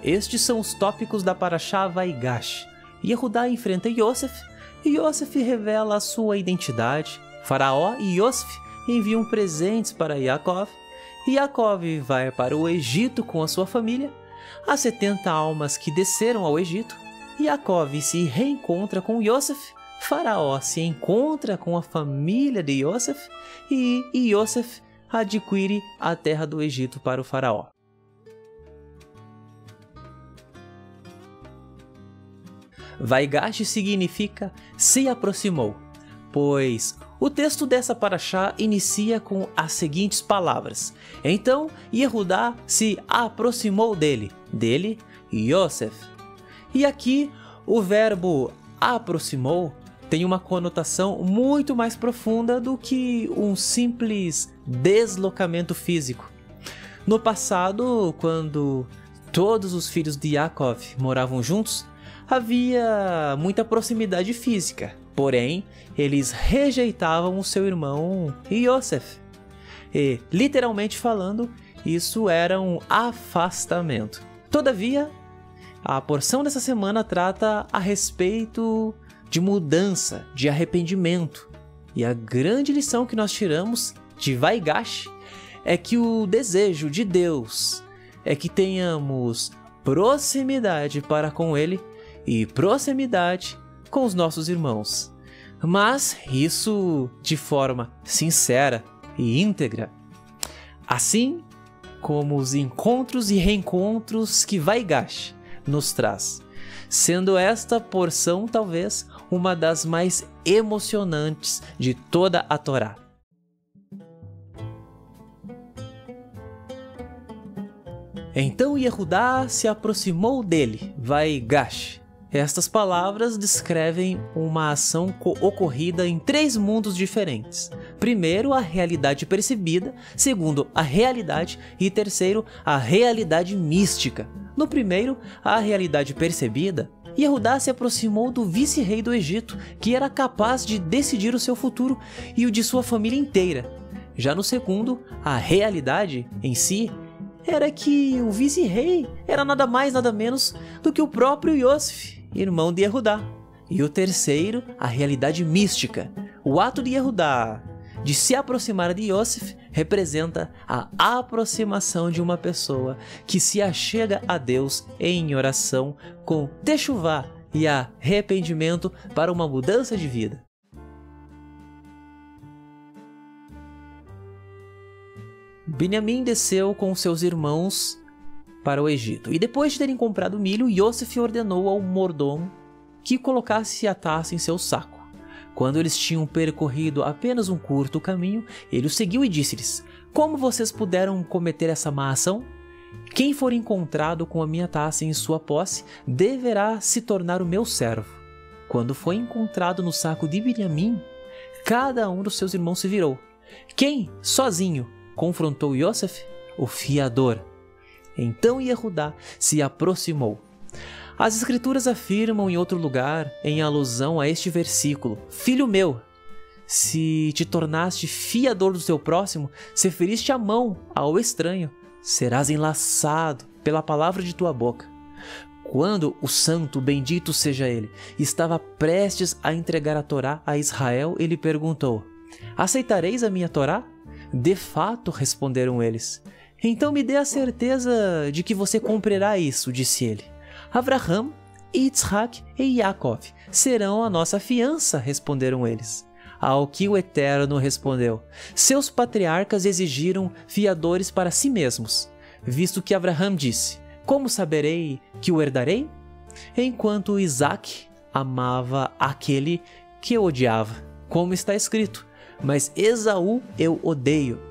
estes são os tópicos da Parashá Vaigash. Yehudá enfrenta Yosef, e Yosef revela a sua identidade. Faraó e Yosef enviam presentes para Yaakov. Yaakov vai para o Egito com a sua família. As 70 almas que desceram ao Egito. Yaakov se reencontra com Yosef. Faraó se encontra com a família de Yosef. E Yosef adquire a terra do Egito para o faraó. Vaigash significa se aproximou, pois o texto dessa parashá inicia com as seguintes palavras. Então Yehudá se aproximou dele, Yosef. E aqui o verbo aproximou tem uma conotação muito mais profunda do que um simples deslocamento físico. No passado, quando todos os filhos de Yaakov moravam juntos, havia muita proximidade física, porém, eles rejeitavam o seu irmão Yosef. E, literalmente falando, isso era um afastamento. Todavia, a porção dessa semana trata a respeito de mudança, de arrependimento. E a grande lição que nós tiramos de Vaigash é que o desejo de Deus é que tenhamos proximidade para com Ele e proximidade com os nossos irmãos. Mas isso de forma sincera e íntegra. Assim como os encontros e reencontros que Vaigash nos traz. Sendo esta porção talvez uma das mais emocionantes de toda a Torá. Então Yehudá se aproximou dele, Vaigash. Estas palavras descrevem uma ação ocorrida em 3 mundos diferentes. Primeiro, a realidade percebida. Segundo, a realidade. E terceiro, a realidade mística. No primeiro, a realidade percebida, Yehudá se aproximou do vice-rei do Egito, que era capaz de decidir o seu futuro e o de sua família inteira. Já no segundo, a realidade em si, era que o vice-rei era nada mais nada menos do que o próprio Yosef, irmão de Yehudá. E o terceiro, a realidade mística. O ato de Yehudá de se aproximar de Yosef representa a aproximação de uma pessoa que se achega a Deus em oração com techuvá e arrependimento para uma mudança de vida. Benjamim desceu com seus irmãos para o Egito, e depois de terem comprado milho, Yosef ordenou ao mordomo que colocasse a taça em seu saco. Quando eles tinham percorrido apenas um curto caminho, ele os seguiu e disse-lhes: Como vocês puderam cometer essa má ação? Quem for encontrado com a minha taça em sua posse, deverá se tornar o meu servo. Quando foi encontrado no saco de Benjamim, cada um dos seus irmãos se virou. Quem, sozinho, confrontou Yosef? O fiador. Então Yehudá se aproximou. As escrituras afirmam em outro lugar, em alusão a este versículo: Filho meu, se te tornaste fiador do teu próximo, se feriste a mão ao estranho, serás enlaçado pela palavra de tua boca. Quando o santo, bendito seja ele, estava prestes a entregar a Torá a Israel, ele perguntou: Aceitareis a minha Torá? De fato, responderam eles. Então me dê a certeza de que você cumprirá isso, disse ele. Avraham, Yitzhak e Yaakov serão a nossa fiança, responderam eles. Ao que o Eterno respondeu: Seus patriarcas exigiram fiadores para si mesmos, visto que Avraham disse: Como saberei que o herdarei? Enquanto Isaac amava aquele que o odiava, como está escrito: Mas Esaú eu odeio.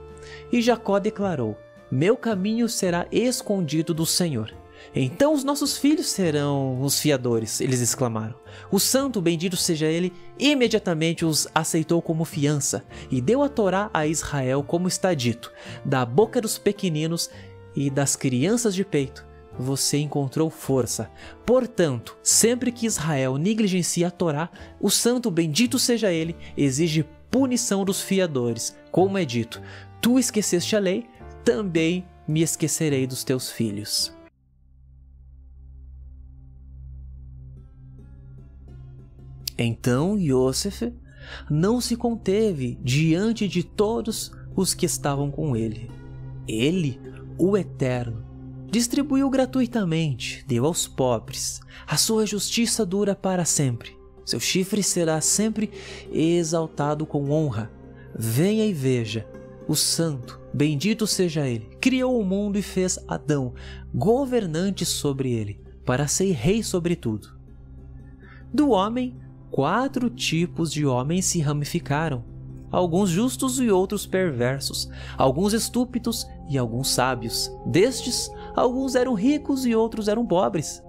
E Jacó declarou: Meu caminho será escondido do Senhor. Então os nossos filhos serão os fiadores, eles exclamaram. O santo, bendito seja ele, imediatamente os aceitou como fiança e deu a Torá a Israel, como está dito: Da boca dos pequeninos e das crianças de peito você encontrou força. Portanto, sempre que Israel negligencia a Torá, o santo, bendito seja ele, exige punição dos fiadores, como é dito: Tu esqueceste a lei, também me esquecerei dos teus filhos. Então Yosef não se conteve diante de todos os que estavam com ele. Ele, o Eterno, distribuiu gratuitamente, deu aos pobres. A sua justiça dura para sempre. Seu chifre será sempre exaltado com honra. Venha e veja. O Santo, bendito seja ele, criou o mundo e fez Adão, governante sobre ele, para ser rei sobre tudo. Do homem, 4 tipos de homens se ramificaram, alguns justos e outros perversos, alguns estúpidos e alguns sábios. Destes, alguns eram ricos e outros eram pobres.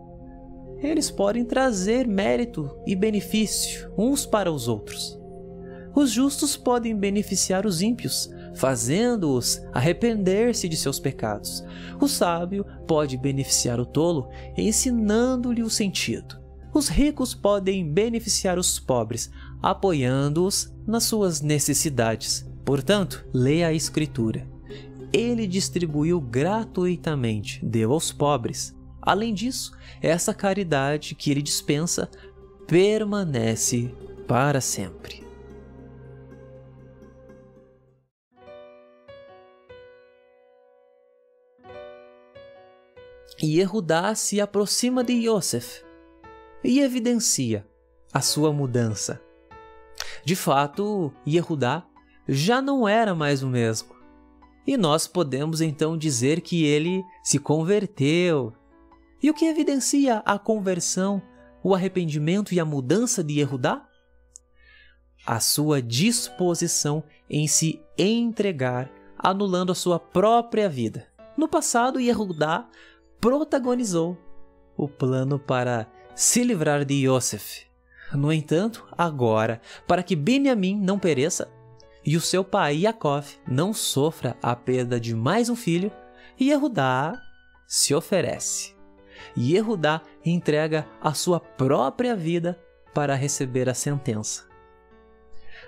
Eles podem trazer mérito e benefício uns para os outros. Os justos podem beneficiar os ímpios, fazendo-os arrepender-se de seus pecados. O sábio pode beneficiar o tolo, ensinando-lhe o sentido. Os ricos podem beneficiar os pobres, apoiando-os nas suas necessidades. Portanto, leia a Escritura. Ele distribuiu gratuitamente, deu aos pobres. Além disso, essa caridade que ele dispensa permanece para sempre. E Yehudá se aproxima de Yosef e evidencia a sua mudança. De fato, Yehudá já não era mais o mesmo. E nós podemos então dizer que ele se converteu. E o que evidencia a conversão, o arrependimento e a mudança de Yehudá? A sua disposição em se entregar, anulando a sua própria vida. No passado, Yehudá protagonizou o plano para se livrar de Yosef. No entanto, agora, para que Benjamim não pereça e o seu pai Yaakov não sofra a perda de mais um filho, Yehudá se oferece. Yehudá entrega a sua própria vida para receber a sentença.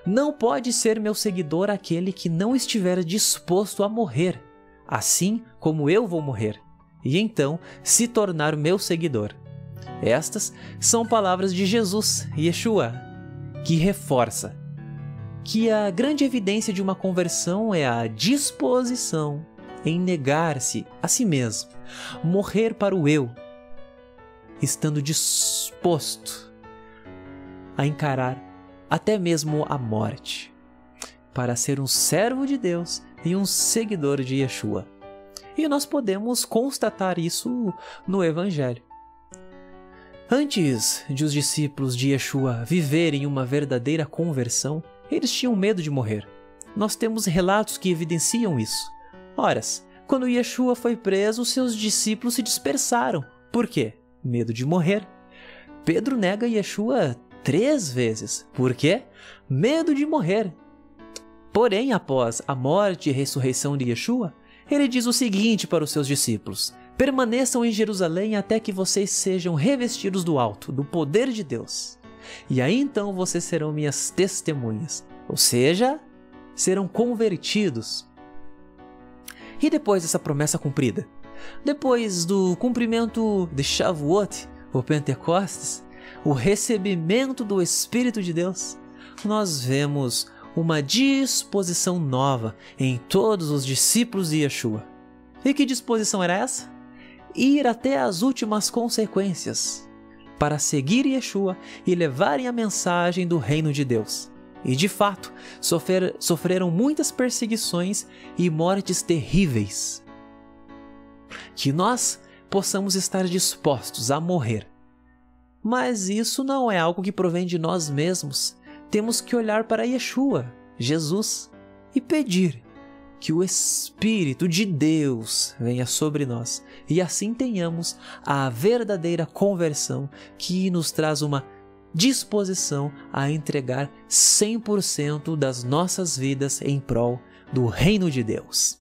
Não pode ser meu seguidor aquele que não estiver disposto a morrer, assim como eu vou morrer, e então se tornar meu seguidor. Estas são palavras de Jesus, Yeshua, que reforça que a grande evidência de uma conversão é a disposição em negar-se a si mesmo, morrer para o eu, estando disposto a encarar até mesmo a morte, para ser um servo de Deus e um seguidor de Yeshua. E nós podemos constatar isso no Evangelho. Antes de os discípulos de Yeshua viverem uma verdadeira conversão, eles tinham medo de morrer. Nós temos relatos que evidenciam isso. Ora, quando Yeshua foi preso, seus discípulos se dispersaram. Por quê? Medo de morrer. Pedro nega Yeshua 3 vezes. Por quê? Medo de morrer. Porém, após a morte e ressurreição de Yeshua, ele diz o seguinte para os seus discípulos: permaneçam em Jerusalém até que vocês sejam revestidos do alto, do poder de Deus. E aí então vocês serão minhas testemunhas, ou seja, serão convertidos. E depois dessa promessa cumprida, depois do cumprimento de Shavuot, ou Pentecostes, o recebimento do Espírito de Deus, nós vemos uma disposição nova em todos os discípulos de Yeshua. E que disposição era essa? Ir até as últimas consequências, para seguir Yeshua e levarem a mensagem do reino de Deus. E de fato, sofreram muitas perseguições e mortes terríveis. Que nós possamos estar dispostos a morrer. Mas isso não é algo que provém de nós mesmos. Temos que olhar para Yeshua, Jesus, e pedir que o Espírito de Deus venha sobre nós e assim tenhamos a verdadeira conversão que nos traz uma disposição a entregar 100% das nossas vidas em prol do reino de Deus.